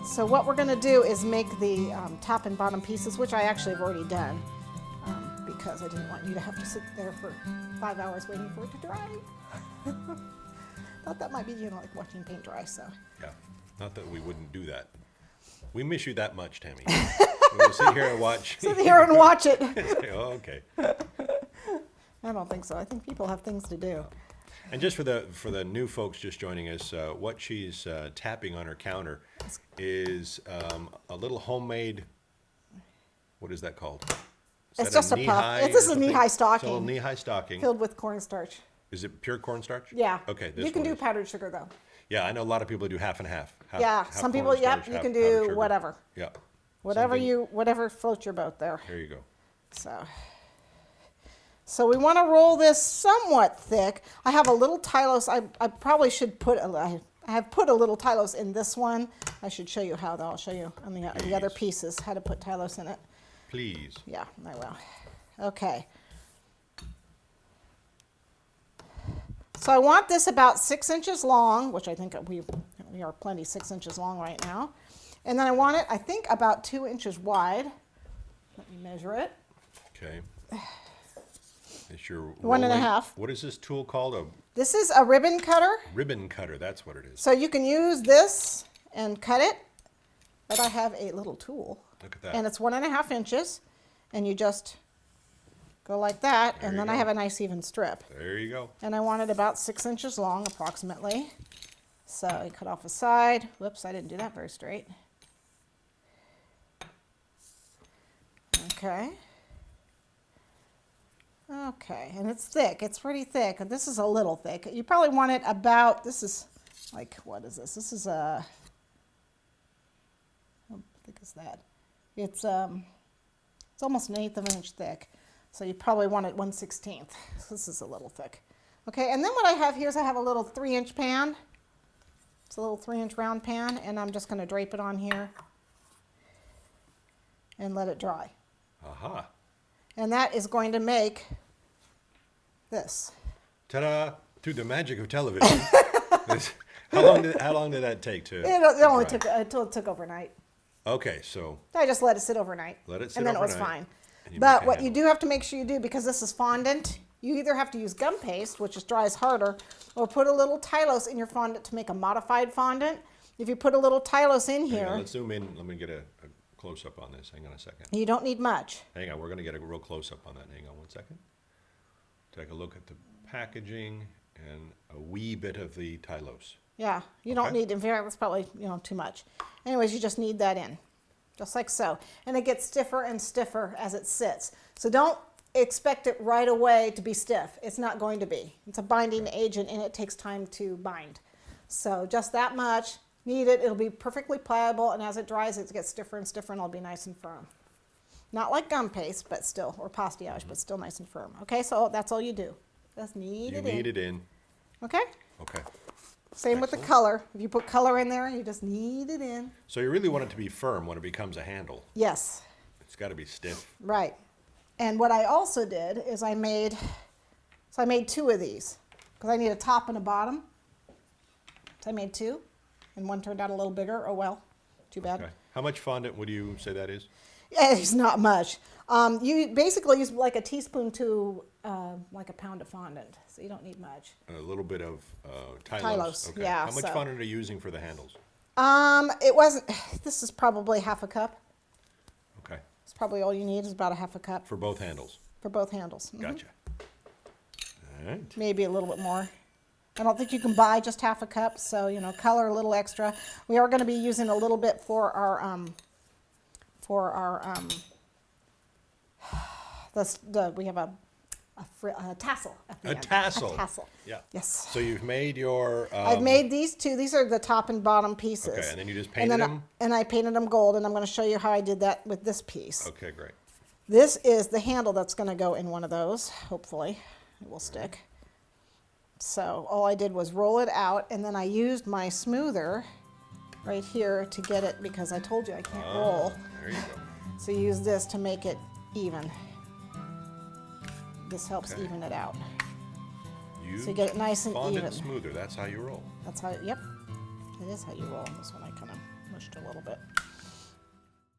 So what we're going to do is make the top and bottom pieces, which I actually have already done, because I didn't want you to have to sit there for 5 hours waiting for it to dry. Thought that might be, like watching paint dry, so. Yeah, not that we wouldn't do that. We miss you that much, Tami. We'll sit here and watch. Sit here and watch it. Oh, okay. I don't think so. I think people have things to do. And just for the new folks just joining us, what she's tapping on her counter is a little homemade. What is that called? It's just a puff. This is a knee-high stocking. It's a little knee-high stocking. Filled with cornstarch. Is it pure cornstarch? Yeah. Okay. You can do powdered sugar, though. Yeah, I know a lot of people do half and half. Yeah, some people, yep, you can do whatever. Yeah. Whatever floats your boat there. There you go. So we want to roll this somewhat thick. I have a little Tylose. I probably should put, I have put a little Tylose in this one. I should show you how, though. I'll show you on the other pieces how to put Tylose in it. Please. Yeah, I will. Okay. So I want this about 6 inches long, which I think we are plenty 6 inches long right now. And then I want it, I think, about 2 inches wide. Let me measure it. Okay. It's your 1.5. What is this tool called? This is a ribbon cutter. Ribbon cutter, that's what it is. So you can use this and cut it, but I have a little tool. Look at that. And it's 1.5 inches, and you just go like that, and then I have a nice even strip. There you go. And I want it about 6 inches long, approximately. So I cut off a side. Whoops, I didn't do that very straight. Okay. Okay, and it's thick. It's pretty thick. This is a little thick. You probably want it about, this is like, what is this? This is a, how thick is that? It's almost 1/8 of an inch thick. So you probably want it 1/16. So this is a little thick. Okay, and then what I have here is I have a little 3-inch pan. It's a little 3-inch round pan, and I'm just going to drape it on here and let it dry. Aha. And that is going to make this. Ta-da! Through the magic of television. How long did that take to? It only took until it took overnight. Okay, so. I just let it sit overnight. Let it sit and then overnight. it was fine. But what you do have to make sure you do, because this is fondant, you either have to use gum paste, which just dries harder, or put a little Tylose in your fondant to make a modified fondant. If you put a little Tylose in here. Hang on, let's zoom in. Let me get a close-up on this. Hang on a second. You don't need much. Hang on, we're going to get a real close-up on that. Hang on one second. Take a look at the packaging and a wee bit of the Tylose. Yeah, you don't need, in fact, that's probably, too much. Anyways, you just need that in, just like so. And it gets stiffer and stiffer as it sits. So don't expect it right away to be stiff. It's not going to be. It's a binding agent, and it takes time to bind. So just that much. Knead it. It'll be perfectly pliable, and as it dries, it gets stiffer and stiffer, and it'll be nice and firm. Not like gum paste, but still, or pastillage, but still nice and firm. Okay, so that's all you do. Just knead it in. You knead it in. Okay? Okay. Same with the color. If you put color in there, you just knead it in. So you really want it to be firm when it becomes a handle. Yes. It's got to be stiff. Right. And what I also did is I made 2 of these, because I need a top and a bottom. So I made 2. And one turned out a little bigger. Oh, well, too bad. Okay. How much fondant would you say that is? Yeah, it's not much. You basically use like a teaspoon to like a pound of fondant. So you don't need much. A little bit of Tylose. Tylose, Okay. yeah. How much fondant are you using for the handles? It wasn't, this is probably half a cup. Okay. It's probably all you need is about a half a cup. For both handles? For both handles. Mm-hmm. Gotcha. All right. Maybe a little bit more. I don't think you can buy just half a cup, so, color a little extra. We are going to be using a little bit for our we have a tassel. At the end. Tassel. A tassel. Yeah. Yes. So you've made your. I've made these 2. These are the top and bottom pieces. Okay, and then you just painted them? And I painted them gold, and I'm going to show you how I did that with this piece. Okay, great. This is the handle that's going to go in one of those. Hopefully, it will stick. So all I did was roll it out, and then I used my smoother right here to get it, because I told you I can't roll. There you go. So use this to make it even. This helps Okay. even it out. You So you get it nice and Fondant even. Smoother, that's how you roll. That's how, yep. It is how you roll. This one I kind of Mushed a little bit.